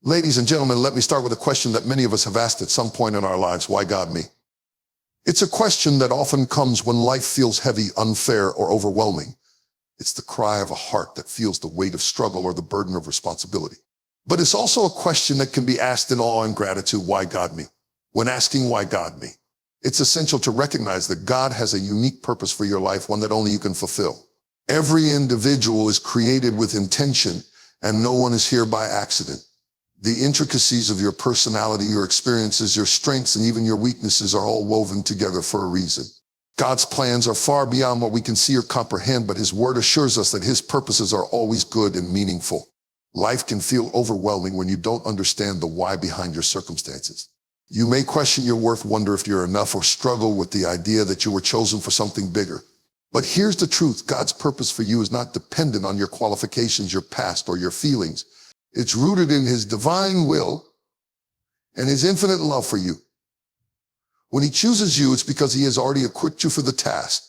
Ladies and gentlemen, let me start with a question that many of us have asked at some point in our lives. Why God me? It's a question that often comes when life feels heavy, unfair, or overwhelming. It's the cry of a heart that feels the weight of struggle or the burden of responsibility. But it's also a question that can be asked in awe and gratitude. Why God me? When asking why God me, it's essential to recognize that God has a unique purpose for your life, one that only you can fulfill. Every individual is created with intention, and no one is here by accident. The intricacies of your personality, your experiences, your strengths, and even your weaknesses are all woven together for a reason. God's plans are far beyond what we can see or comprehend, but His Word assures us that His purposes are always good and meaningful. Life can feel overwhelming when you don't understand the why behind your circumstances. You may question your worth, wonder if you're enough, or struggle with the idea that you were chosen for something bigger. But here's the truth. God's purpose for you is not dependent on your qualifications, your past, or your feelings. It's rooted in His divine will and His infinite love for you. When He chooses you, it's because He has already equipped you for the task,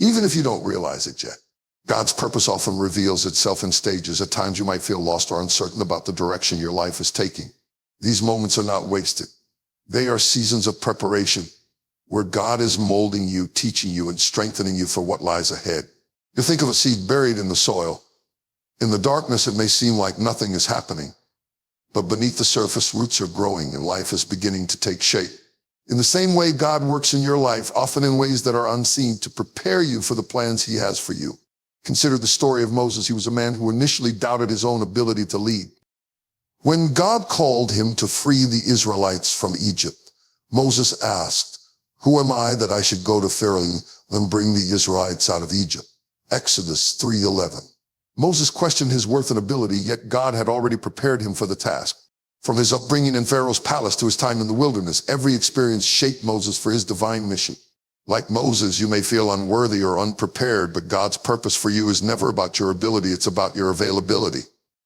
even if you don't realize it yet. God's purpose often reveals itself in stages. At times you might feel lost or uncertain about the direction your life is taking. These moments are not wasted. They are seasons of preparation where God is molding you, teaching you, and strengthening you for what lies ahead. You think of a seed buried in the soil. In the darkness, it may seem like nothing is happening, but beneath the surface, roots are growing and life is beginning to take shape. In the same way, God works in your life, often in ways that are unseen, to prepare you for the plans He has for you. Consider the story of Moses. He was a man who initially doubted his own ability to lead. When God called him to free the Israelites from Egypt, Moses asked, "Who am I that I should go to Pharaoh and bring the Israelites out of Egypt?" Exodus 3:11. Moses questioned his worth and ability, yet God had already prepared him for the task. From his upbringing in Pharaoh's palace to his time in the wilderness, every experience shaped Moses for his divine mission. Like Moses, you may feel unworthy or unprepared, but God's purpose for you is never about your ability, it's about your availability.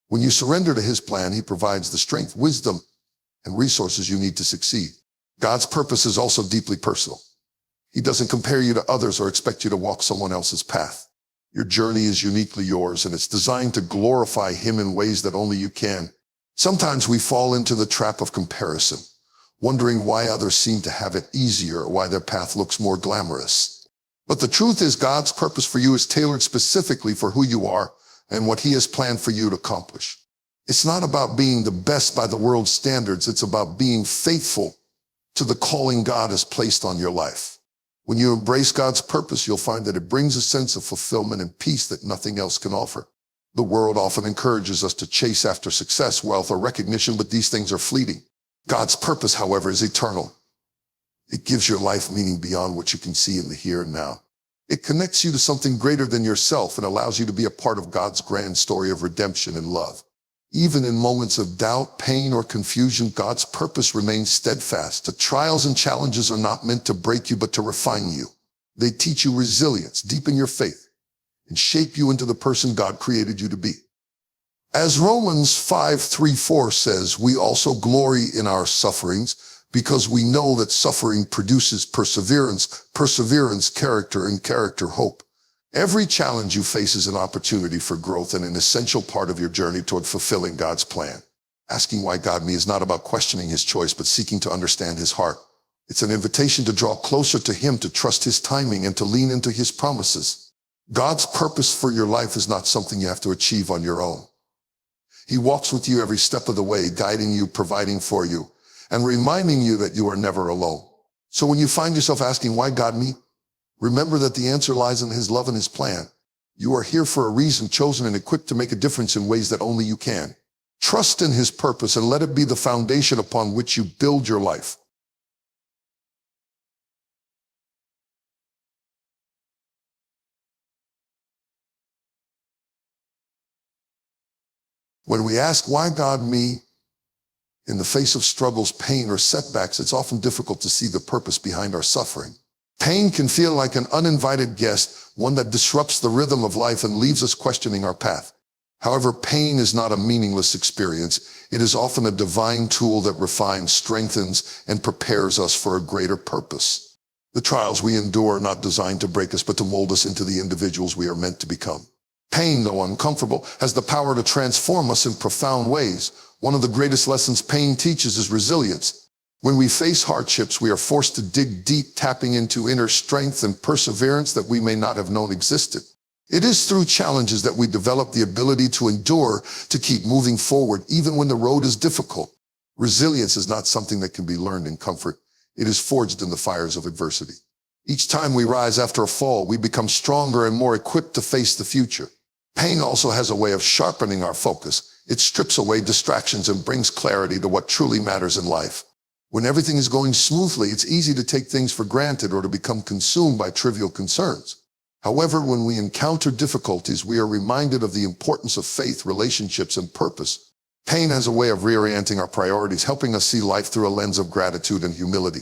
When you surrender to His plan, He provides the strength, wisdom, and resources you need to succeed. God's purpose is also deeply personal. He doesn't compare you to others or expect you to walk someone else's path. Your journey is uniquely yours, and it's designed to glorify Him in ways that only you can. Sometimes we fall into the trap of comparison, wondering why others seem to have it easier or why their path looks more glamorous. But the truth is, God's purpose for you is tailored specifically for who you are and what He has planned for you to accomplish. It's not about being the best by the world's standards. It's about being faithful to the calling God has placed on your life. When you embrace God's purpose, you'll find that it brings a sense of fulfillment and peace that nothing else can offer. The world often encourages us to chase after success, wealth, or recognition, but these things are fleeting. God's purpose, however, is eternal. It gives your life meaning beyond what you can see in the here and now. It connects you to something greater than yourself and allows you to be a part of God's grand story of redemption and love. Even in moments of doubt, pain, or confusion, God's purpose remains steadfast. The trials and challenges are not meant to break you, but to refine you. They teach you resilience, deepen your faith, and shape you into the person God created you to be. As Romans 5:3-4 says, we also glory in our sufferings because we know that suffering produces perseverance, character, and character, hope. Every challenge you face is an opportunity for growth and an essential part of your journey toward fulfilling God's plan. Asking why God me is not about questioning His choice, but seeking to understand His heart. It's an invitation to draw closer to Him, to trust His timing, and to lean into His promises. God's purpose for your life is not something you have to achieve on your own. He walks with you every step of the way, guiding you, providing for you, and reminding you that you are never alone. So when you find yourself asking, why God me? Remember that the answer lies in His love and His plan. You are here for a reason, chosen and equipped to make a difference in ways that only you can. Trust in His purpose and let it be the foundation upon which you build your life. When we ask, why God me? In the face of struggles, pain, or setbacks, it's often difficult to see the purpose behind our suffering. Pain can feel like an uninvited guest, one that disrupts the rhythm of life and leaves us questioning our path. However, pain is not a meaningless experience. It is often a divine tool that refines, strengthens, and prepares us for a greater purpose. The trials we endure are not designed to break us, but to mold us into the individuals we are meant to become. Pain, though uncomfortable, has the power to transform us in profound ways. One of the greatest lessons pain teaches is resilience. When we face hardships, we are forced to dig deep, tapping into inner strength and perseverance that we may not have known existed. It is through challenges that we develop the ability to endure, to keep moving forward, even when the road is difficult. Resilience is not something that can be learned in comfort. It is forged in the fires of adversity. Each time we rise after a fall, we become stronger and more equipped to face the future. Pain also has a way of sharpening our focus. It strips away distractions and brings clarity to what truly matters in life. When everything is going smoothly, it's easy to take things for granted or to become consumed by trivial concerns. However, when we encounter difficulties, we are reminded of the importance of faith, relationships, and purpose. Pain has a way of reorienting our priorities, helping us see life through a lens of gratitude and humility.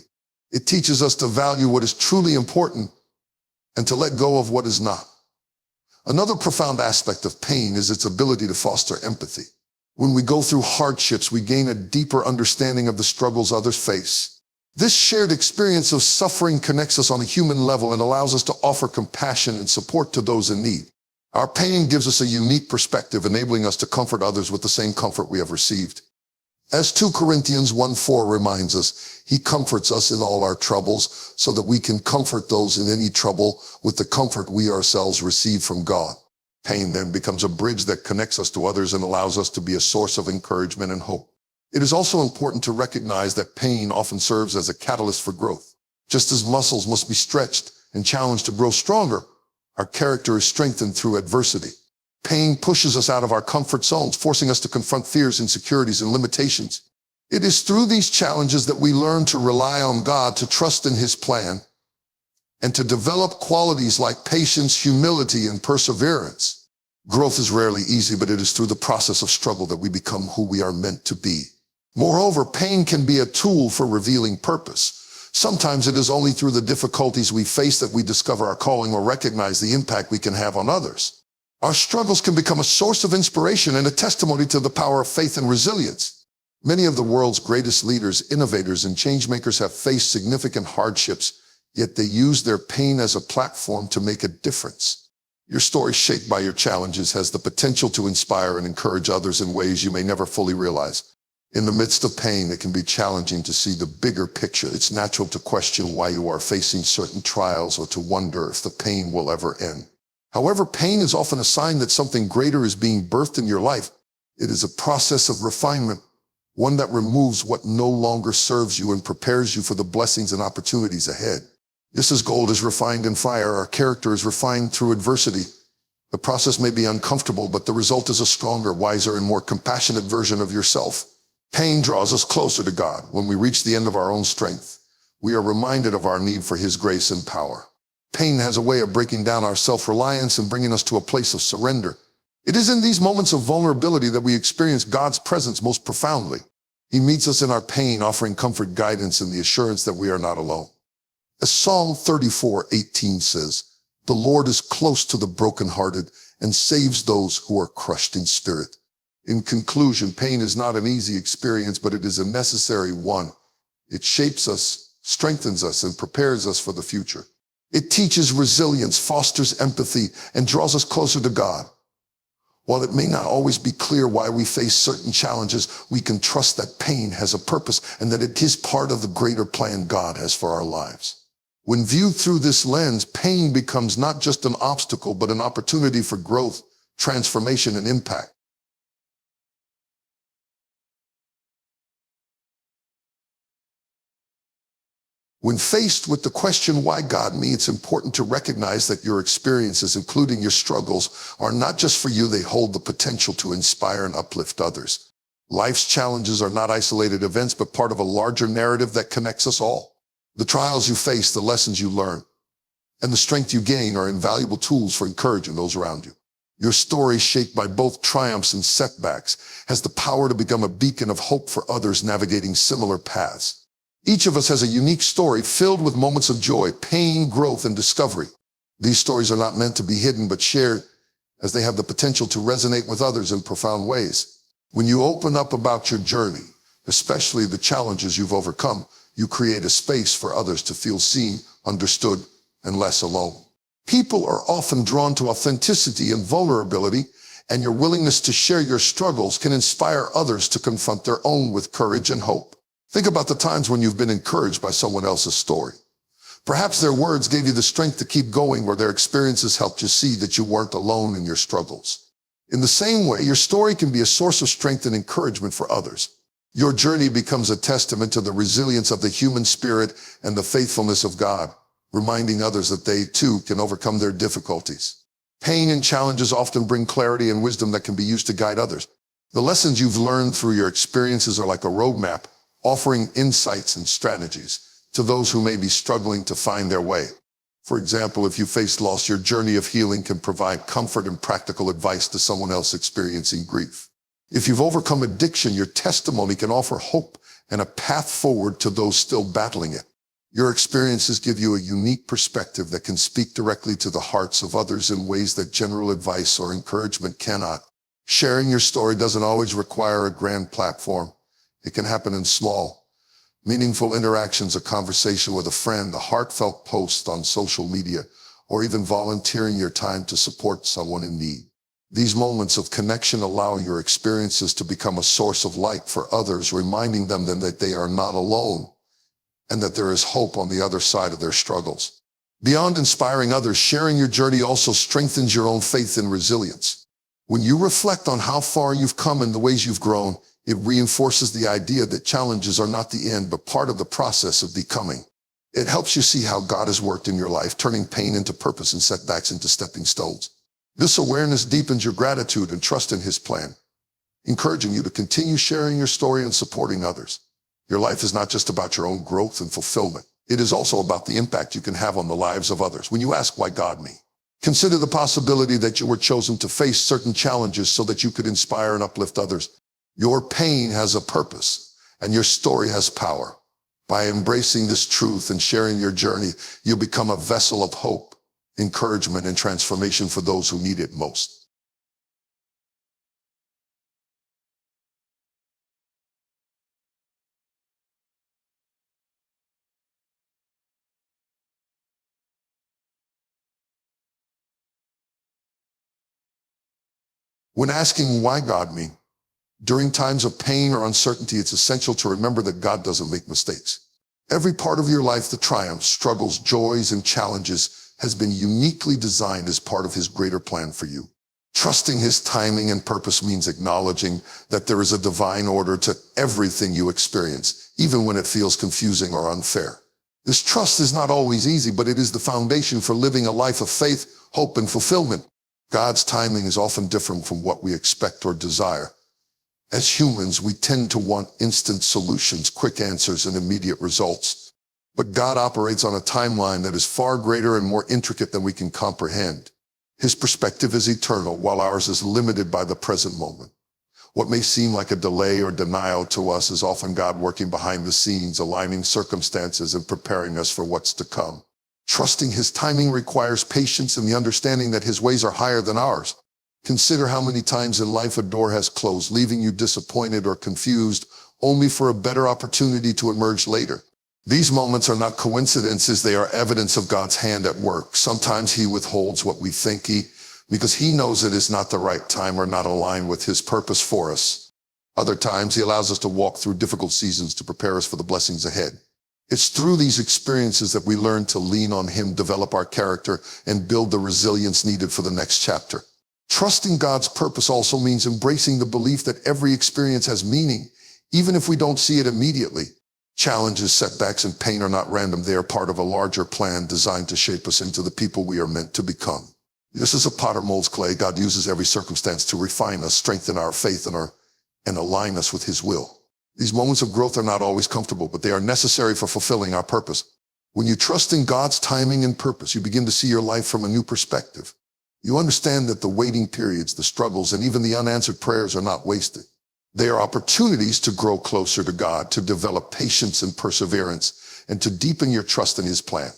It teaches us to value what is truly important and to let go of what is not. Another profound aspect of pain is its ability to foster empathy. When we go through hardships, we gain a deeper understanding of the struggles others face. This shared experience of suffering connects us on a human level and allows us to offer compassion and support to those in need. Our pain gives us a unique perspective, enabling us to comfort others with the same comfort we have received. As 2 Corinthians 1:4 reminds us, He comforts us in all our troubles so that we can comfort those in any trouble with the comfort we ourselves receive from God. Pain then becomes a bridge that connects us to others and allows us to be a source of encouragement and hope. It is also important to recognize that pain often serves as a catalyst for growth. Just as muscles must be stretched and challenged to grow stronger, our character is strengthened through adversity. Pain pushes us out of our comfort zones, forcing us to confront fears, insecurities, and limitations. It is through these challenges that we learn to rely on God, to trust in His plan, and to develop qualities like patience, humility, and perseverance. Growth is rarely easy, but it is through the process of struggle that we become who we are meant to be. Moreover, pain can be a tool for revealing purpose. Sometimes it is only through the difficulties we face that we discover our calling or recognize the impact we can have on others. Our struggles can become a source of inspiration and a testimony to the power of faith and resilience. Many of the world's greatest leaders, innovators, and changemakers have faced significant hardships, yet they use their pain as a platform to make a difference. Your story, shaped by your challenges, has the potential to inspire and encourage others in ways you may never fully realize. In the midst of pain, it can be challenging to see the bigger picture. It's natural to question why you are facing certain trials or to wonder if the pain will ever end. However, pain is often a sign that something greater is being birthed in your life. It is a process of refinement, one that removes what no longer serves you and prepares you for the blessings and opportunities ahead. Just as gold is refined in fire, our character is refined through adversity. The process may be uncomfortable, but the result is a stronger, wiser, and more compassionate version of yourself. Pain draws us closer to God. When we reach the end of our own strength, we are reminded of our need for His grace and power. Pain has a way of breaking down our self-reliance and bringing us to a place of surrender. It is in these moments of vulnerability that we experience God's presence most profoundly. He meets us in our pain, offering comfort, guidance, and the assurance that we are not alone. As Psalm 34:18 says, "The Lord is close to the brokenhearted and saves those who are crushed in spirit." In conclusion, pain is not an easy experience, but it is a necessary one. It shapes us, strengthens us, and prepares us for the future. It teaches resilience, fosters empathy, and draws us closer to God. While it may not always be clear why we face certain challenges, we can trust that pain has a purpose and that it is part of the greater plan God has for our lives. When viewed through this lens, pain becomes not just an obstacle, but an opportunity for growth, transformation, and impact. When faced with the question, why God me, it's important to recognize that your experiences, including your struggles, are not just for you. They hold the potential to inspire and uplift others. Life's challenges are not isolated events, but part of a larger narrative that connects us all. The trials you face, the lessons you learn, and the strength you gain are invaluable tools for encouraging those around you. Your story, shaped by both triumphs and setbacks, has the power to become a beacon of hope for others navigating similar paths. Each of us has a unique story filled with moments of joy, pain, growth, and discovery. These stories are not meant to be hidden, but shared, as they have the potential to resonate with others in profound ways. When you open up about your journey, especially the challenges you've overcome, you create a space for others to feel seen, understood, and less alone. People are often drawn to authenticity and vulnerability, and your willingness to share your struggles can inspire others to confront their own with courage and hope. Think about the times when you've been encouraged by someone else's story. Perhaps their words gave you the strength to keep going, or their experiences helped you see that you weren't alone in your struggles. In the same way, your story can be a source of strength and encouragement for others. Your journey becomes a testament to the resilience of the human spirit and the faithfulness of God, reminding others that they too can overcome their difficulties. Pain and challenges often bring clarity and wisdom that can be used to guide others. The lessons you've learned through your experiences are like a roadmap, offering insights and strategies to those who may be struggling to find their way. For example, if you face loss, your journey of healing can provide comfort and practical advice to someone else experiencing grief. If you've overcome addiction, your testimony can offer hope and a path forward to those still battling it. Your experiences give you a unique perspective that can speak directly to the hearts of others in ways that general advice or encouragement cannot. Sharing your story doesn't always require a grand platform. It can happen in small, meaningful interactions, a conversation with a friend, a heartfelt post on social media, or even volunteering your time to support someone in need. These moments of connection allow your experiences to become a source of light for others, reminding them that they are not alone and that there is hope on the other side of their struggles. Beyond inspiring others, sharing your journey also strengthens your own faith and resilience. When you reflect on how far you've come and the ways you've grown, it reinforces the idea that challenges are not the end, but part of the process of becoming. It helps you see how God has worked in your life, turning pain into purpose and setbacks into stepping stones. This awareness deepens your gratitude and trust in His plan, encouraging you to continue sharing your story and supporting others. Your life is not just about your own growth and fulfillment. It is also about the impact you can have on the lives of others. When you ask, why God me? Consider the possibility that you were chosen to face certain challenges so that you could inspire and uplift others. Your pain has a purpose, and your story has power. By embracing this truth and sharing your journey, you become a vessel of hope, encouragement, and transformation for those who need it most. When asking, why God me? During times of pain or uncertainty, it's essential to remember that God doesn't make mistakes. Every part of your life, the triumphs, struggles, joys, and challenges, has been uniquely designed as part of His greater plan for you. Trusting His timing and purpose means acknowledging that there is a divine order to everything you experience, even when it feels confusing or unfair. This trust is not always easy, but it is the foundation for living a life of faith, hope, and fulfillment. God's timing is often different from what we expect or desire. As humans, we tend to want instant solutions, quick answers, and immediate results. But God operates on a timeline that is far greater and more intricate than we can comprehend. His perspective is eternal, while ours is limited by the present moment. What may seem like a delay or denial to us is often God working behind the scenes, aligning circumstances and preparing us for what's to come. Trusting His timing requires patience and the understanding that His ways are higher than ours. Consider how many times in life a door has closed, leaving you disappointed or confused, only for a better opportunity to emerge later. These moments are not coincidences, they are evidence of God's hand at work. Sometimes He withholds what we think because He knows it is not the right time or not aligned with His purpose for us. Other times He allows us to walk through difficult seasons to prepare us for the blessings ahead. It's through these experiences that we learn to lean on Him, develop our character, and build the resilience needed for the next chapter. Trusting God's purpose also means embracing the belief that every experience has meaning, even if we don't see it immediately. Challenges, setbacks, and pain are not random. They are part of a larger plan designed to shape us into the people we are meant to become. Just as a potter molds clay, God uses every circumstance to refine us, strengthen our faith, and align us with His will. These moments of growth are not always comfortable, but they are necessary for fulfilling our purpose. When you trust in God's timing and purpose, you begin to see your life from a new perspective. You understand that the waiting periods, the struggles, and even the unanswered prayers are not wasted. They are opportunities to grow closer to God, to develop patience and perseverance, and to deepen your trust in His plan.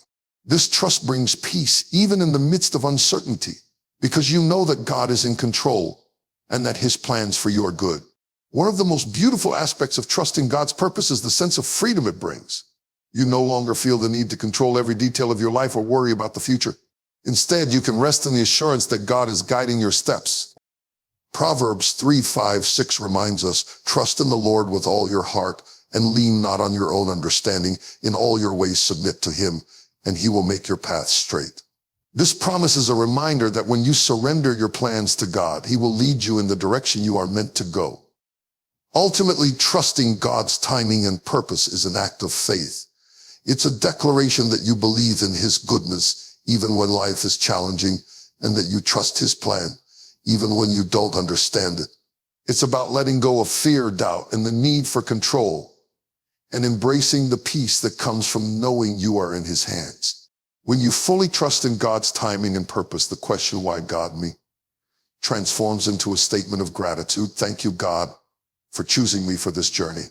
This trust brings peace even in the midst of uncertainty, because you know that God is in control and that His plans for your good. One of the most beautiful aspects of trusting God's purpose is the sense of freedom it brings. You no longer feel the need to control every detail of your life or worry about the future. Instead, you can rest in the assurance that God is guiding your steps. Proverbs 3:5-6 reminds us, trust in the Lord with all your heart and lean not on your own understanding. In all your ways submit to him, and he will make your path straight. This promise is a reminder that when you surrender your plans to God, he will lead you in the direction you are meant to go. Ultimately, trusting God's timing and purpose is an act of faith. It's a declaration that you believe in his goodness, even when life is challenging, and that you trust his plan, even when you don't understand it. It's about letting go of fear, doubt, and the need for control, and embracing the peace that comes from knowing you are in his hands. When you fully trust in God's timing and purpose, the question, why God me, transforms into a statement of gratitude. Thank you, God, for choosing me for this journey.